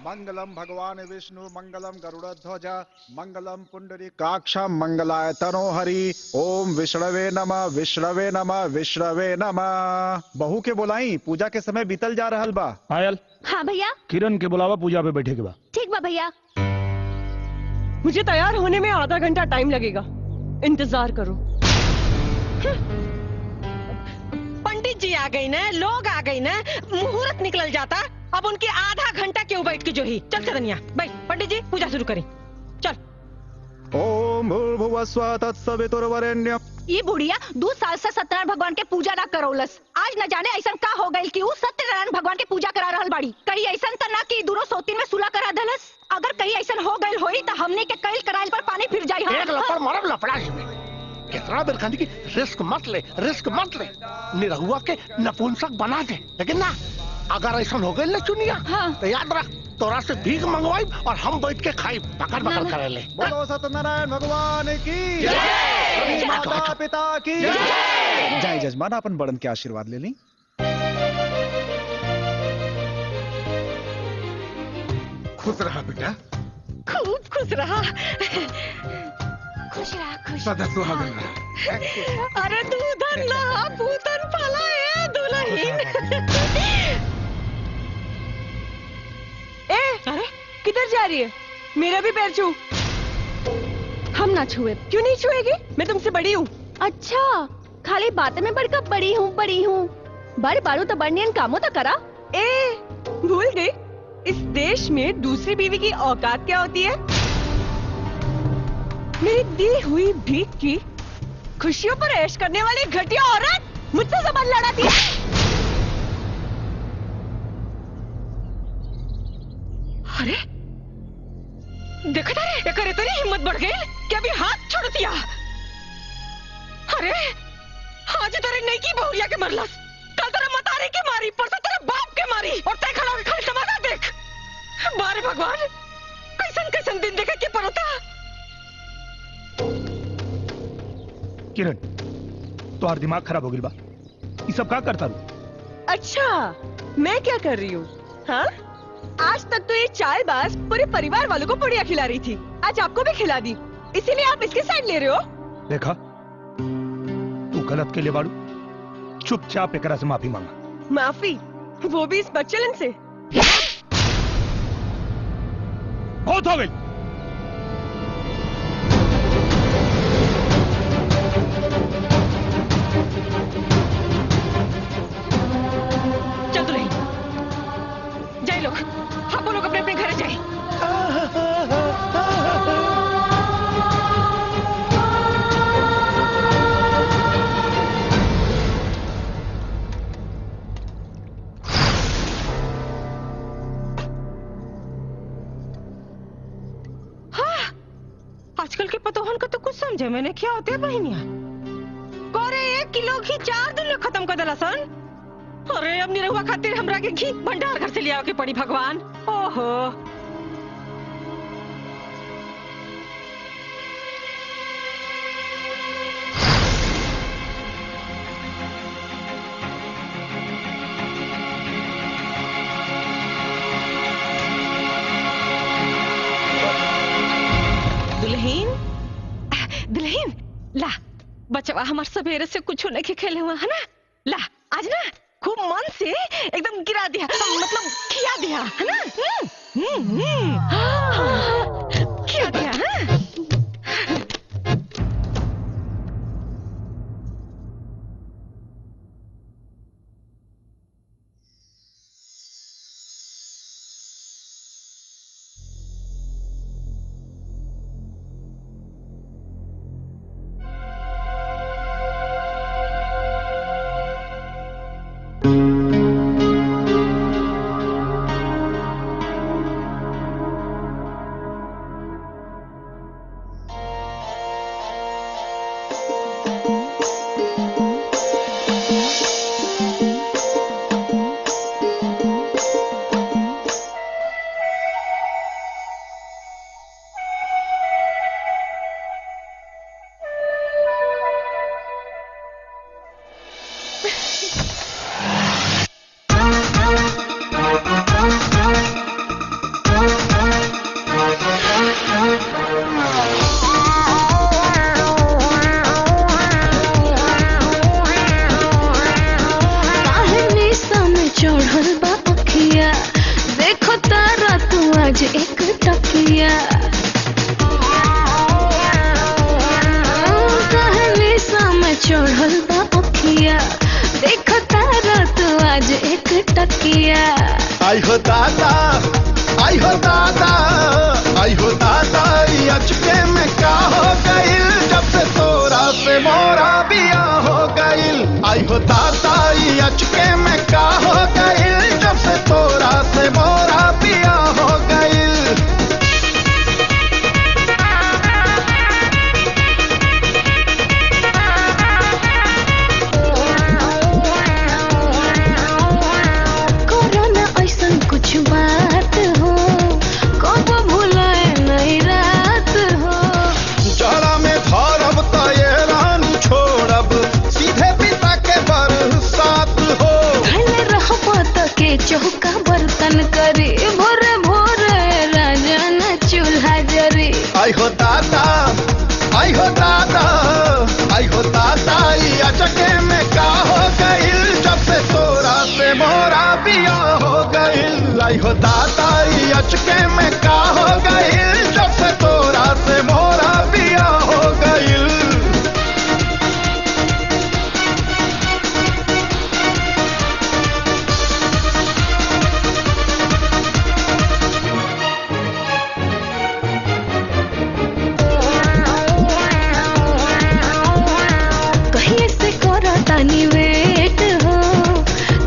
मंगलम भगवान विष्णु मंगलम गरुड़ध्वज मंगलम पुंडरीकाक्ष मंगलाय तनोहरि। ओम विष्णवे नमः विष्णवे नमः विष्णवे नमः। बहू के बुलाई पूजा के समय बीतल जा रहल बा। पायल। हाँ भैया। किरण के बुलावा पूजा पे बैठे के बा। ठीक बा भैया। मुझे तैयार होने में आधा घंटा टाइम लगेगा, इंतजार करो। पंडित जी आ गई ना, लोग आ गई ना, मुहूर्त निकल जाता। अब उनके आधा घंटा क्यों बैठ के जो ही। चल कन्हैया भाई, पंडित जी पूजा शुरू करें। चल। ओम भूर्भुवः स्वः तत्सवितुर्वरेण्यम्। ये बुढ़िया 2 साल से सत्यनारायण भगवान के पूजा ना करौलस। आज न जाने ऐसा का हो गई कि वो सत्यनारायण भगवान के पूजा करा रहल बाड़ी। कहीं ऐसा तो ना कि दूरो सोतीन में सुलह करा दलस। अगर कहीं ऐसा हो गई होई तो हमने के कईल कराइल पर पानी फिर जाई। एक लपड़ मारब लपड़ा में कितना देर कहनी की रिस्क मत ले, रिस्क मत ले, निरहुआ के नपुंसक बना दे। लेकिन ना, अगर ऐसा हो गई ना चुनिया, तो याद रख तोरा से भीख मंगवाई और हम बैठ के खाई पकड़ पकड़ करे ले। बोलो सत्यनारायण भगवान की जय, माता पिता की जय। जय जजमान, अपन बड़न के आशीर्वाद ले ली। खुश रहा बेटा, खूब खुश रहा। खुश रहा, खुश सदा सुहागन रहा। अरे तू धन लहा पूतन पाला है दुल्हन। अरे किधर जा रही है? मेरा भी पैर छू। हम ना छुए। क्यों नहीं छुएगी? मैं तुमसे बड़ी हूँ। अच्छा, खाली बातें में बढ़कर बड़ी हूँ बड़ी हूँ। बड़ बारू तो बड़नियन कामों तो करा। भूल गई, इस देश में दूसरी बीवी की औकात क्या होती है? मेरी दी हुई भीख की खुशियों पर ऐश करने वाली घटिया औरत मुझसे जबान लड़ाती है। अरे देखा था रे, करे तेरी हिम्मत बढ़ गई कि अभी हाथ छोड़ दिया। अरे आज तेरे नहीं की बहुरिया के मरलस, कल तेरे मतारी के मारी, परसों तेरे बाप के मारी, और तय खड़ा होकर खाली तमाशा देख। बारे भगवान, कैसन कैसन दिन देखे के पड़ता। किरण, तुम्हारा दिमाग खराब हो गया बा। ये सब क्या करता रू? अच्छा, मैं क्या कर रही हूँ? हाँ, आज तक तो ये चालबाज पूरे परिवार वालों को पुड़िया खिला रही थी, आज आपको भी खिला दी, इसीलिए आप इसकी साइड ले रहे हो। देखा, तू गलत के लिए बाड़ू, चुपचाप एकरा से माफी मांगा। माफी? वो भी इस बच्चलन से? बहुत हो गई। चल तो नहीं जाए लोग, आप लोग अपने अपने घर जाए। आजकल के पतोहन का तो कुछ समझे मैंने क्या होते हैं बहनिया। कोरे 1 किलो घी 4 दिन में खत्म कर देला सन। अरे अब निरहुआ खातिर हमरा के घी भंडार घर से ले आओ के पड़ी भगवान। ओहो, दुल्हन दुल्हन ला, बचवा हमार सवेरे से कुछ नहीं के खेले हुआ है ना। ला आज ना खूब मन से एकदम गिरा दिया, मतलब खिया दिया है ना। खिया दिया है। किया। आई हो दादा, आई हो दादा, आई हो दादा, अचके में का हो गइल जब से तोरा से मोरा बिया हो गइल। आई हो दादा, अचके में का हो गइल जब से तोरा से मोरा बिया हो गइल। कुछ बात हो कब भूलाए नहीं रात हो। जड़ा में धरब त ये रानी छोड़ब सीधे पिता के बरसात हो। धन रहब त के चौका बर्तन करी भोरे भोरे राजा न चूल्हा जरी। आई हो दादा, आई हो दादा, आई हो दादा, अचके में का हो गइल जब से तोरा से मोरा बिया हो गइल। आई हो दादा, अचके में का हो गइल जब से तोरा से मोरा बिया हो गइल। कहीं से करो तानी वेट हो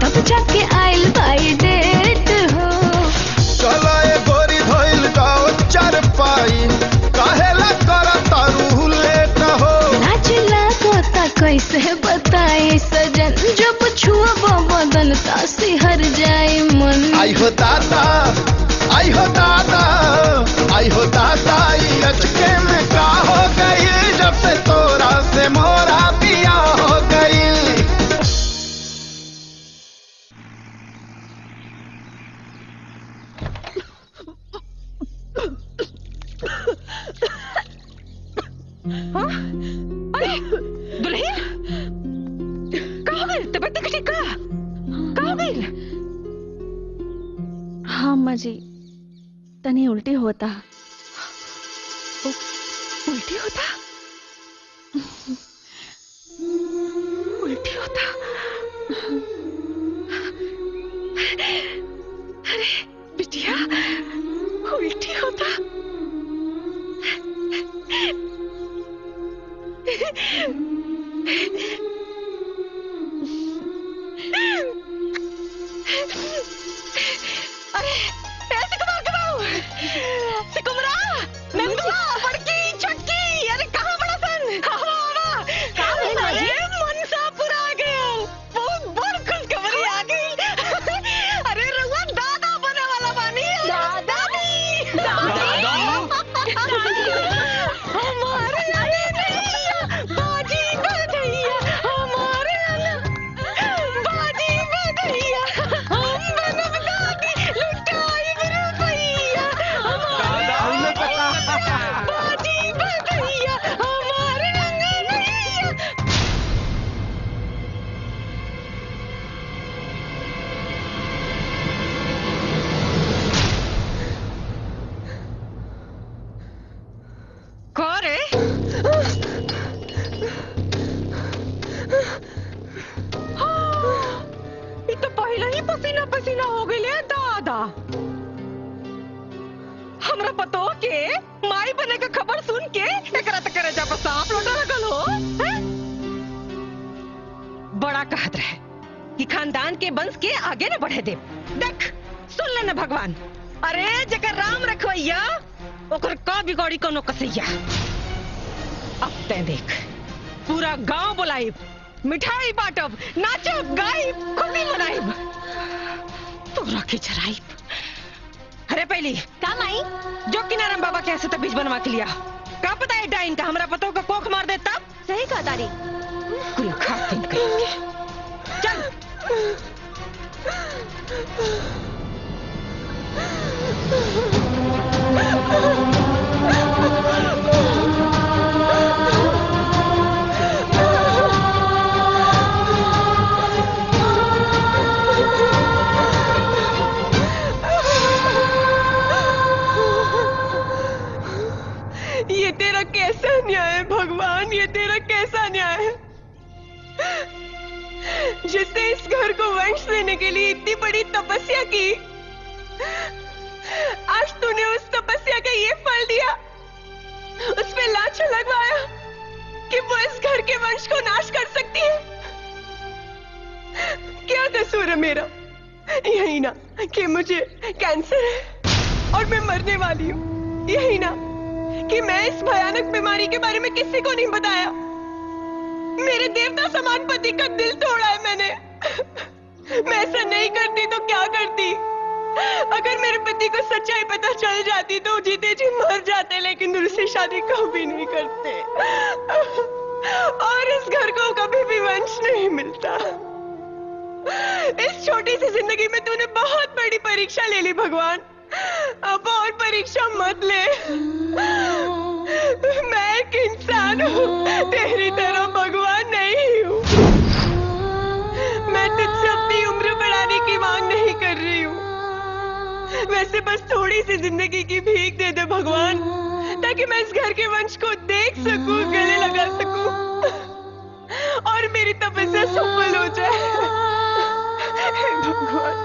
तब जाके आइल बाई डेट हो। चला ए गोरी धोइल जाओ चार पाई काहेला करा तारू लेट हो। लाज लागो ता कैसे बताए सजन जब छुअब बदन ता सिहर जाए मन। आई हो दादा, आई हो दादा, आई हो दादा, अचके में का हो गइल जब से तोरा से मोरा बिया हो गइल। हाँ? अरे दुल्हन कहाँ गई? तबीयत नहीं ठीक का? कहाँ गई? हाँ अम्मा जी तनी उल्टी होता। उल्टी होता? उल्टी होता? अरे बिटिया उल्टी होता? अरे ऐसे कमाल कमाओ सिकुमरा नंदुआ बड़की छक्की अरे कहाँ बड़ा सन अरे मनसा पूरा आ गया बहुत बड़ खुशखबरी आ गई अरे रुआ दादा बने वाला बानी हमारे बाजी बधैया हमारे बाजी बधैया हम बनब दादी लुटाई रुपैया बाजी बधैया हमारे अंगनैया। करे ये तो पहले ही पसीना पसीना हो गई ले दादा। हमरा पतो के माई बने का खबर सुन के एकरा तक करे जा सांप लौटा लगल हो हैं? बड़ा कहत रहे कि खानदान के वंश के आगे न बढ़े दे। देख सुन लेना भगवान अरे जकर राम रखवैया ओकर का बिगाड़ी कोनो कसैया। अब ते देख पूरा गांव बुलाइब मिठाई बांटब नाचब गाइब खुशी मनाइब तोरा के चराइब। अरे पहली काम आई जो किनारम बाबा कैसे तब बीज बनवा के लिया का पता है डाइन का हमरा पतो का कोख मार दे तब सही कहा तारी। कुल खातिन कहेंगे चल ये तेरा कैसा न्याय है भगवान, ये तेरा कैसा न्याय है? जिसने इस घर को वंश देने के लिए इतनी बड़ी तपस्या की, आज तूने उस तपस्या का ये फल दिया, उस पे लांछन लगवाया कि वो इस घर के वंश को नाश कर सकती है। क्या कसूर है मेरा? यही ना कि मुझे कैंसर है और मैं मरने वाली हूँ। यही ना कि मैं इस भयानक बीमारी के बारे में किसी को नहीं बताया। मेरे देवता समान पति का दिल तोड़ा है मैंने। मैं ऐसा नहीं करती तो क्या करती? अगर मेरे पति को सच्चाई पता चल जाती तो जीते जी मर जाते, लेकिन दूसरी शादी कभी नहीं करते और इस घर को कभी भी वंश नहीं मिलता। इस छोटी सी जिंदगी में तूने बहुत बड़ी परीक्षा ले ली भगवान, अब और परीक्षा मत ले। मैं एक इंसान हूँ, तेरी तरह भगवान नहीं हूँ। मैं तुझसे अपनी उम्र बढ़ाने की मांग नहीं कर रही हूँ, वैसे बस थोड़ी सी जिंदगी की भीख दे दे भगवान, ताकि मैं इस घर के वंश को देख सकूं, गले लगा सकूं और मेरी तपस्या सफल हो जाए। हे भगवान।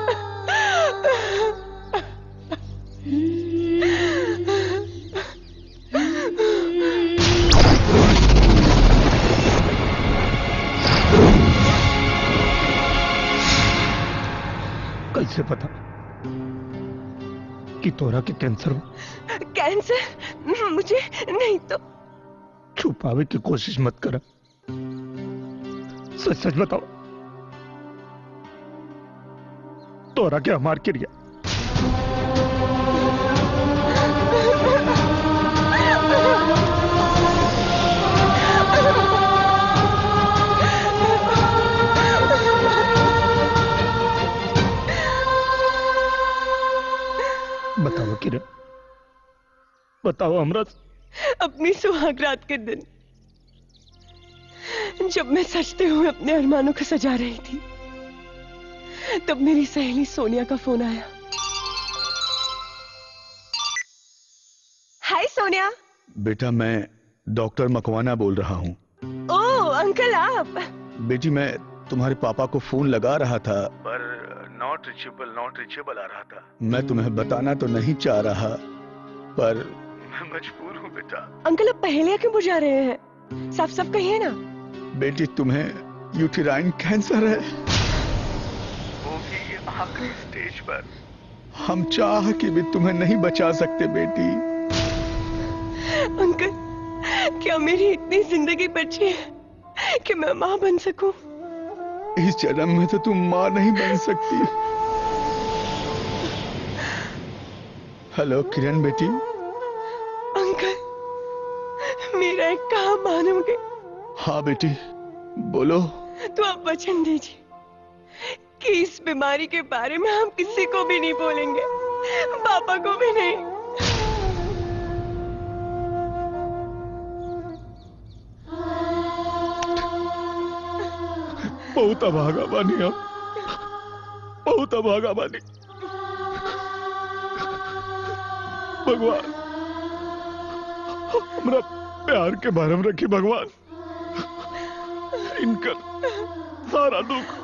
कैसे पता कि तोरा के कैंसर हो? कैंसर? मुझे नहीं तो। छुपावे की कोशिश मत करा, सच सच बताओ, तोरा के हमार क्रिया? बताओ किरण, बताओ अमृत। अपनी सुहाग रात के दिन जब मैं सजते हुए अपने अरमानों को सजा रही थी, तब मेरी सहेली सोनिया का फोन आया। हाय सोनिया। बेटा, मैं डॉक्टर मकवाना बोल रहा हूँ। ओह अंकल, आप? बेटी, मैं तुम्हारे पापा को फोन लगा रहा था पर नॉट रीचेबल आ रहा था। मैं तुम्हें बताना तो नहीं चाह रहा पर मैं मजबूर हूँ बेटा। अंकल, आप पहेलियां क्यों बुझा रहे हैं? साफ साफ कहिए ना। बेटी, तुम्हें यूटेराइन कैंसर है, वो भी आखिरी स्टेज पर। हम चाह के भी तुम्हें नहीं बचा सकते बेटी। अंकल, क्या मेरी इतनी जिंदगी बची है कि मैं माँ बन सकूं? इस जन्म में तो तुम माँ नहीं बन सकती। हेलो किरण बेटी। अंकल, मेरा एक काम मानोगे? हाँ बेटी, बोलो। तो आप वचन दीजिए कि इस बीमारी के बारे में हम किसी को भी नहीं बोलेंगे, पापा को भी नहीं। बहुत अभागा बानी हम, बहुत अभागा बानी। भगवान हमरा प्यार के भरम रखी भगवान। इनका सारा दुख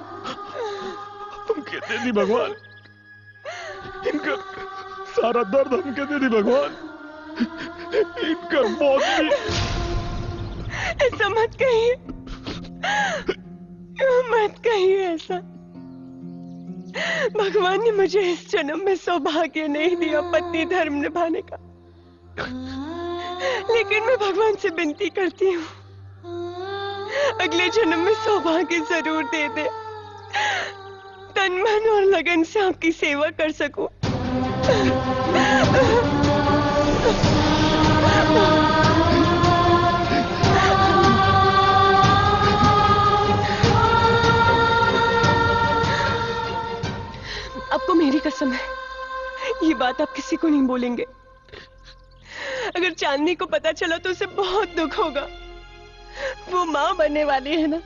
हमके दे दी भगवान, इनका सारा दर्द हमके दे दी भगवान, इनका मौत भी। ऐसा मत कहिए, मत कहिए ऐसा। भगवान ने मुझे इस जन्म में सौभाग्य नहीं दिया पत्नी धर्म निभाने का, लेकिन मैं भगवान से विनती करती हूँ अगले जन्म में सौभाग्य जरूर दे दे, तन मन और लगन से आपकी सेवा कर सकूं। आपको मेरी कसम है, ये बात आप किसी को नहीं बोलेंगे। अगर चांदनी को पता चला तो उसे बहुत दुख होगा। वो माँ बनने वाली है ना।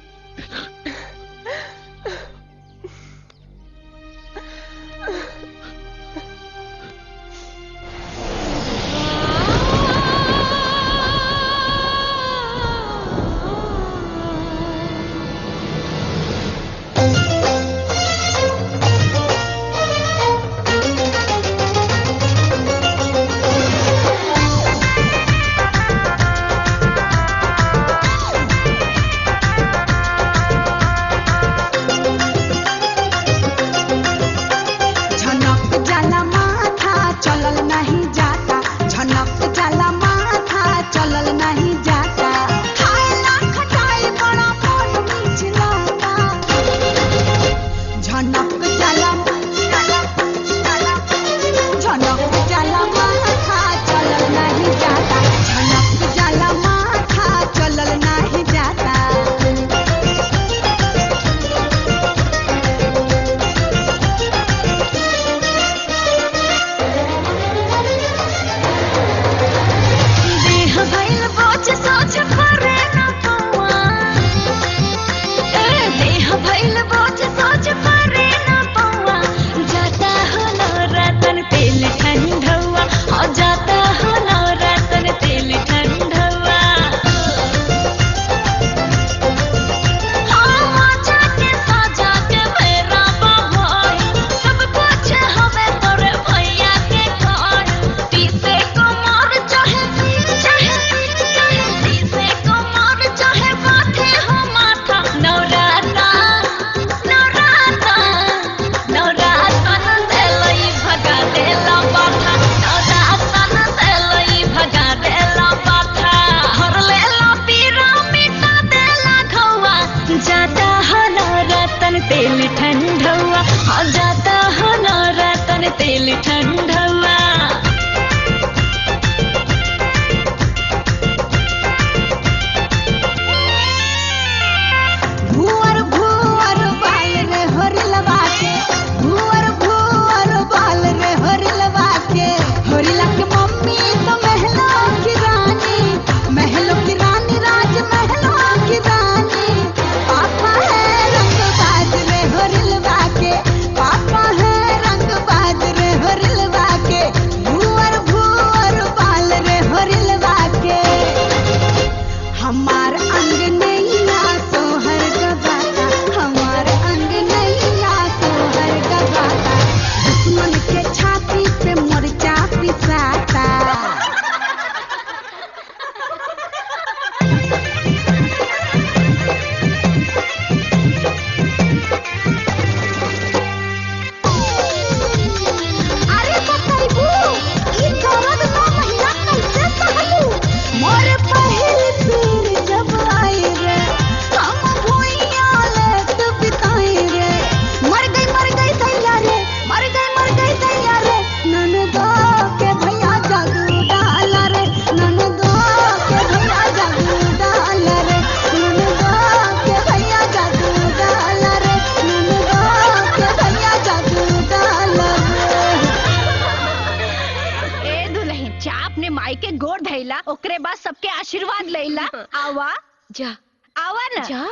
जा अपने माई के गोड़ धैला, ओकरे बाद सबके आशीर्वाद लेला। आवा जा आवा ना जा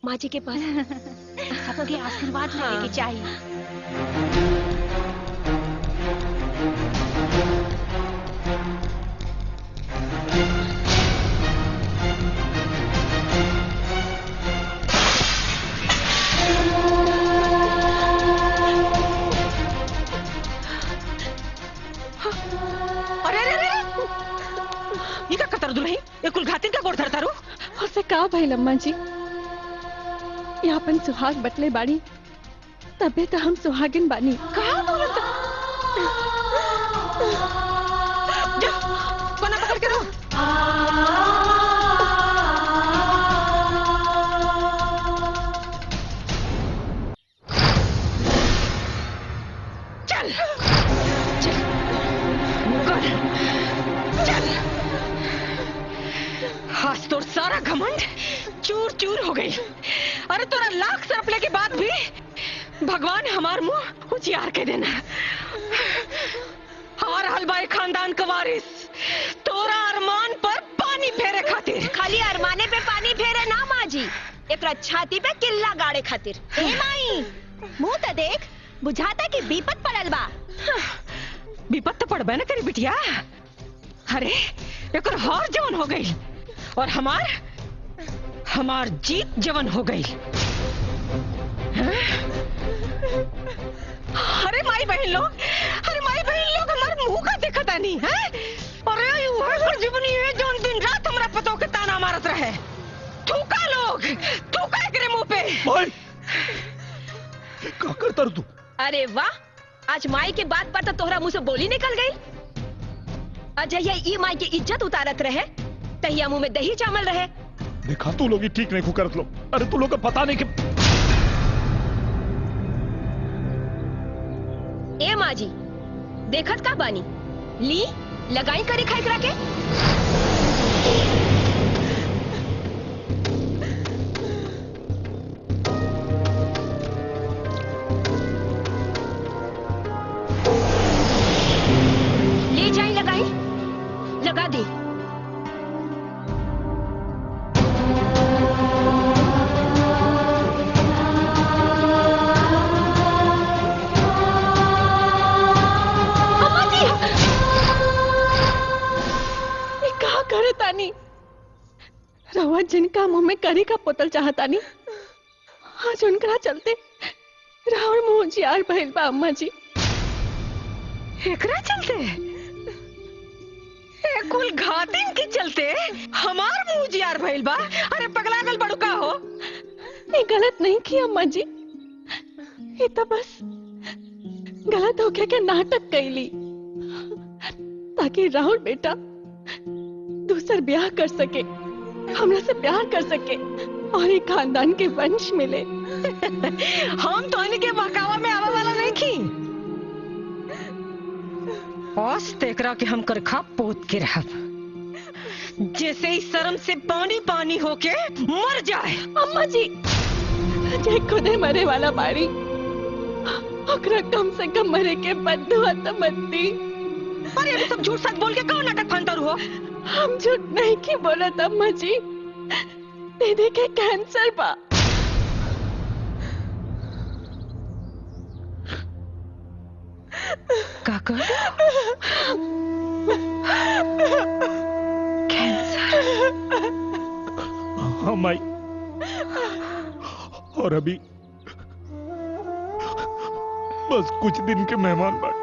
माँ जी के पास। सबके आशीर्वाद लेने की चाहिए। अरे अरे अरे ये का कतर दुलही ये कुल घातिन का गोड़ धरता रू। उसे का भाई लम्मा जी, ये अपन सुहाग बटले बाड़ी, तबे तो हम सुहागिन बानी। कहा बोलत जा कोना पकड़ के रो। चल चल मुकर चल। आज तो सारा घमंड चूर चूर हो गई। अरे तोरा लाख सरपले के बाद भी भगवान हमार मुंह उजियार के देना। हार हलवाई खानदान का वारिस तोरा अरमान पर पानी फेरे खातिर। खाली अरमाने पे पानी फेरे ना माँ जी, एक छाती पे किल्ला गाड़े खातिर। ए माई मुंह तो देख, बुझाता कि विपत पड़ल बा। विपत तो पड़बे न करी बिटिया। अरे एक हार जवन हो गई और हमार जीत जवन हो गई। अरे माई बहन लोग हमारे मुंह का देखता नहीं है। अरे वह जीवनी है जो दिन रात हमारा पतों के ताना मारत रहे। थूका लोग थूका एकरे मुंह पे। भाई क्या करता तू? अरे वाह, आज माई के बात पर तो तोहरा मुंह से बोली निकल गई। अजय ई माई की इज्जत उतारत रहे, तहिया मुंह में दही चावल रहे। देखा तू लोग ही ठीक नहीं करत लो। अरे तू लोग का पता नहीं कि ए माँ जी देखत का बानी, ली लगाई करी खाई करा के। ले जाई लगाई लगा दी। रवा जिनका मुंह में करी का पोतल चाहतानी, आज उनकरा चलते रावण मुंह जियार भइल बा। अम्मा जी एकरा चलते कुल घातिन के चलते हमार मुंह जियार भइल बा। अरे पगला गल बड़ू का हो। ये गलत नहीं की अम्मा जी, ये तो बस गलत होके के नाटक कैली ताकि राहुल बेटा दूसर ब्याह कर सके, हमरा से प्यार कर सके और एक खानदान के वंश मिले। हम तो इनके बहकावा में आवा वाला नहीं थी। औस तेकरा के हम कर खा पोत के रहब, जैसे ही शर्म से पानी पानी होके मर जाए। अम्मा जी जे खुदे मरे वाला बाड़ी, ओकरा कम से कम मरे के बदुआ तो मत दी। अरे अभी सब झूठ सच बोल के कौन नाटक फंतर हो। हम झूठ नहीं की बोलत अम्मा जी, दीदी के कैंसर बा। काका कैंसर। हाँ माई, और अभी बस कुछ दिन के मेहमान बाकी।